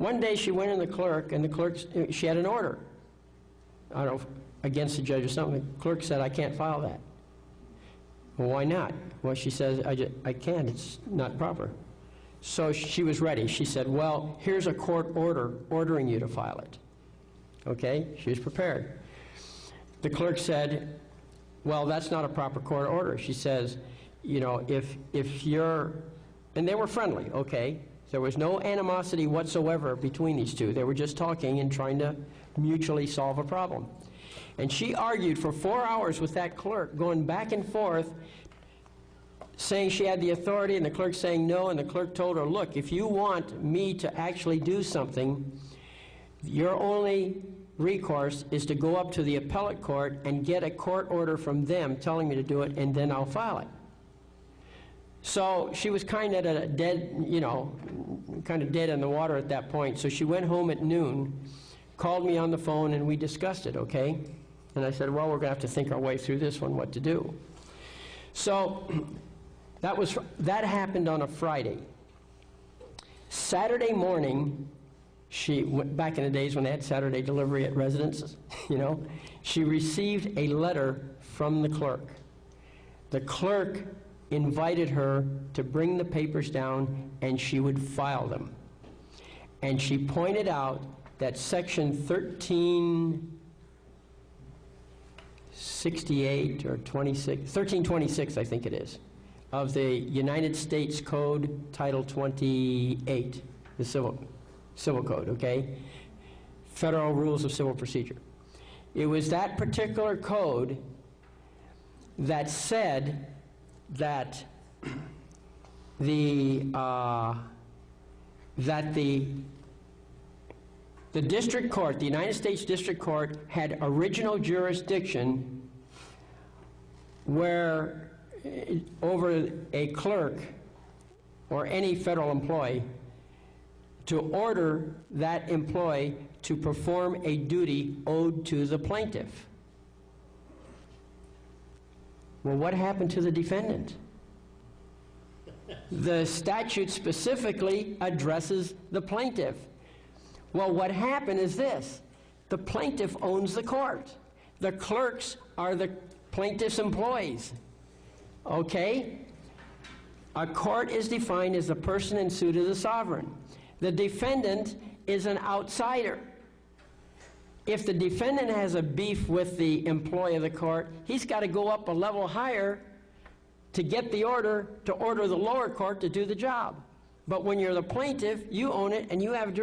One day she went in the clerk, and the clerk, she had an order, I don't know, against the judge or something. The clerk said, "I can't file that." Well, why not? Well, she says, I can't, it's not proper. So she was ready. She said, "Well, here's a court order ordering you to file it." Okay? She was prepared. The clerk said, "Well, that's not a proper court order." She says, "You know, if you're..." And they were friendly, okay? There was no animosity whatsoever between these two. They were just talking and trying to mutually solve a problem. And she argued for 4 hours with that clerk, going back and forth, saying she had the authority, and the clerk saying no, and the clerk told her, "Look, if you want me to actually do something, your only recourse is to go up to the appellate court and get a court order from them telling me to do it, and then I'll file it." So she was kind of at a dead, you know, kind of dead in the water at that point. So she went home at noon, called me on the phone, and we discussed it, okay? And I said, "Well, we're going to have to think our way through this one, what to do." So that happened on a Friday. Saturday morning, she went back in the days when they had Saturday delivery at residences, you know, she received a letter from the clerk. The clerk invited her to bring the papers down and she would file them. And she pointed out that section 1368 or 1326, I think it is, of the United States Code, Title 28, the Civil Code, okay? Federal Rules of Civil Procedure. It was that particular code that said that the district court, the United States District Court, had original jurisdiction where over a clerk or any federal employee to order that employee to perform a duty owed to the plaintiff. Well, what happened to the defendant? The statute specifically addresses the plaintiff. Well, what happened is this. The plaintiff owns the court. The clerks are the plaintiff's employees. Okay? A court is defined as the person in suit of the sovereign. The defendant is an outsider. If the defendant has a beef with the employee of the court, he's got to go up a level higher to get the order to order the lower court to do the job. But when you're the plaintiff, you own it and you have jurisdiction.